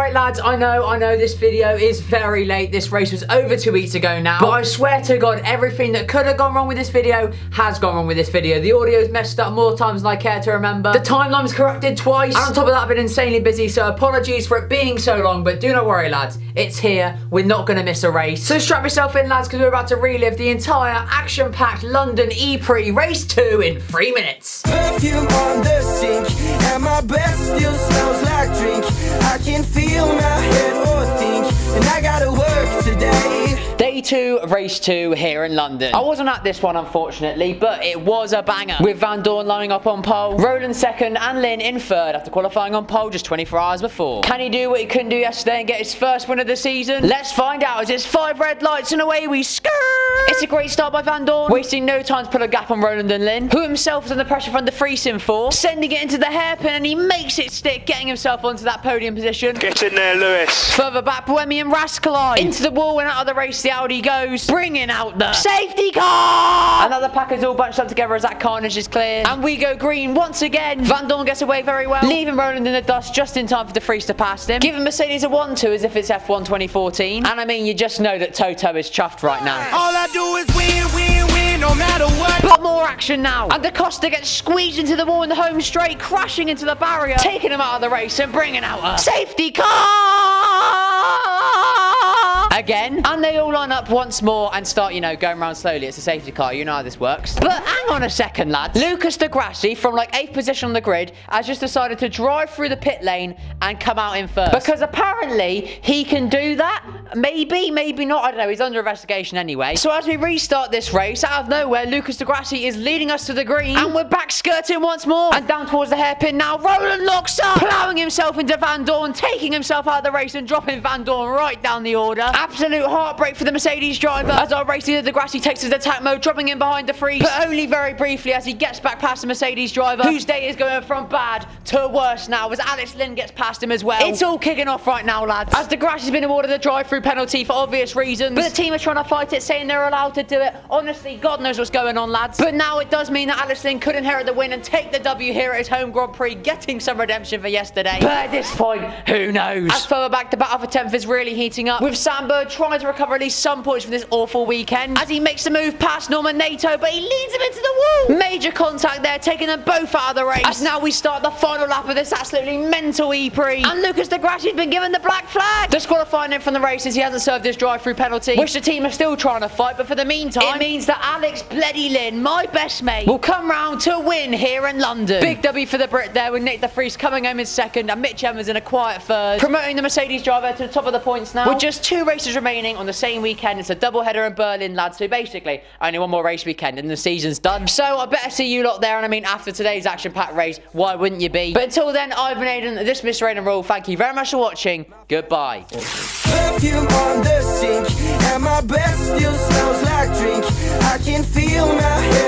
Alright lads, I know this video is very late. This race was over 2 weeks ago now. But I swear to God, everything that could have gone wrong with this video has gone wrong with this video. The audio's messed up more times than I care to remember. The timeline's corrupted twice. And on top of that, I've been insanely busy, so apologies for it being so long. But do not worry lads, it's here. We're not going to miss a race. So strap yourself in lads, because we're about to relive the entire action-packed London E-Prix Race 2 in 3 minutes. Perfume on the sink, and my breath still smells like drink. I can feel my head or think, and I gotta work today. Day 2 of race 2 here in London. I wasn't at this one unfortunately, but it was a banger. With Van Dorn lining up on pole, Roland second and Lynn in third after qualifying on pole just 24 hours before. Can he do what he couldn't do yesterday and get his first win of the season? Let's find out as it's 5 red lights and away we skirt. It's a great start by Van Dorn, wasting no time to put a gap on Roland and Lynn, who himself was under pressure from the Friesen for, sending it into the hairpin, and he makes it stick, getting himself onto that podium position. Get in there, Lewis. Further back, Bohemian Rascalai into the wall and out of the race. The Audi goes, bringing out the safety car. Another pack is all bunched up together as that carnage is clear, and we go green once again. Van Dorn gets away very well, leaving Roland in the dust just in time for the Vries to pass him, giving Mercedes a 1-2 as if it's F1 2014. And I mean, you just know that Toto is chuffed right now. All I do is win, win, win, no matter what. But more action now, and Da Costa gets squeezed into the wall in the home straight, crashing into the barrier, taking him out of the race and bringing out a safety car again. And they all line up once more and start, you know, going around slowly. It's a safety car, you know how this works. But hang on a second lads, Lucas Di Grassi from like 8th position on the grid has just decided to drive through the pit lane and come out in first, because apparently he can do that. Maybe not, I don't know, he's under investigation anyway. So as we restart this race, out of nowhere, Lucas Di Grassi is leading us to the green, and we're back skirting once more and down towards the hairpin now. Roland locks up, ploughing himself into Van Dorn, taking himself out of the race and dropping Van Dorn right down the order. Absolute heartbreak for the Mercedes driver as our race leader Di Grassi takes his attack mode, dropping in behind the Vries, but only very briefly as he gets back past the Mercedes driver, whose day is going from bad to worse now as Alex Lynn gets past him as well. It's all kicking off right now lads, as Di Grassi's been awarded a drive-through penalty for obvious reasons, but the team are trying to fight it, saying they're allowed to do it. Honestly, God knows what's going on lads. But now it does mean that Alex Lynn could inherit the win and take the W here at his home Grand Prix, getting some redemption for yesterday. But at this point, who knows? As further back, the battle for 10th is really heating up, with Sam Bird trying to recover at least some points from this awful weekend as he makes the move past Norman Nato, but he leads him into the wall. Major contact there, taking them both out of the race, as now we start the final lap of this absolutely mental E-Prix, and Lucas Di Grassi's been given the black flag, disqualifying him from the race as he hasn't served his drive-through penalty, which the team are still trying to fight. But for the meantime, it means that Alex Bloody Lynn, my best mate, will come round to win here in London. Big W for the Brit there, with Nick De Vries coming home in second and Mitch Evans in a quiet third, promoting the Mercedes driver to the top of the points now. With just 2 races remaining on the same weekend, it's a double header in Berlin lads, so basically only one more race weekend and the season's done. So I better see you lot there, and I mean after today's action-packed race, why wouldn't you be? But until then, I've been Aiden, this is MrAidenRule. Thank you very much for watching. Goodbye. Perfume on the sink, and my breath still smells like drink. I can feel my head